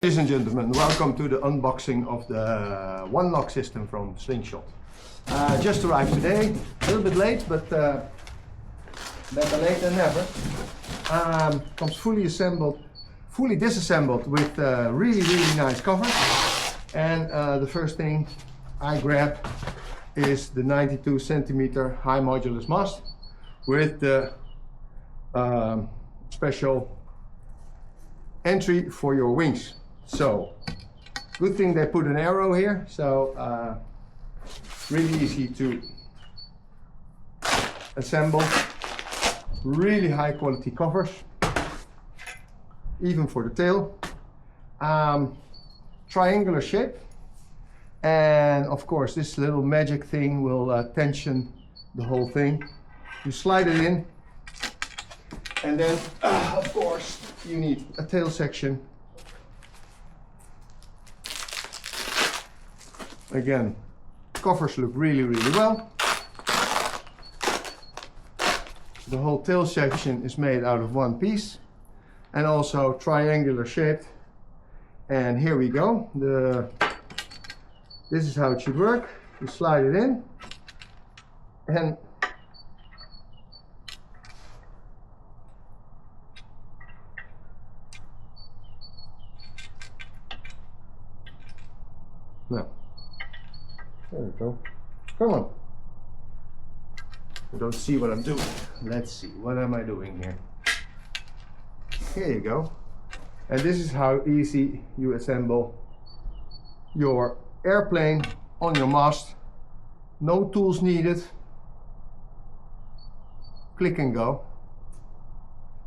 Ladies and gentlemen, welcome to the unboxing of the one lock system from Slingshot. Just arrived today, a little bit late, but better late than never. Comes fully assembled, fully disassembled with really nice covers. And the first thing I grab is the 92 centimeter high modulus mast with the special entry for your wings. So, good thing they put an arrow here, so really easy to assemble. Really high quality covers, even for the tail. Triangular shape, and of course this little magic thing will tension the whole thing. You slide it in, and then of course you need a tail section. Again, covers look really well. The whole tail section is made out of one piece and also triangular shaped. And here we go. This is how it should work. You slide it in and now. There we go. Come on. You don't see what I'm doing. Let's see. What am I doing here? Here you go. And this is how easy you assemble your airplane on your mast. No tools needed. Click and go.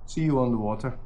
See you on the water.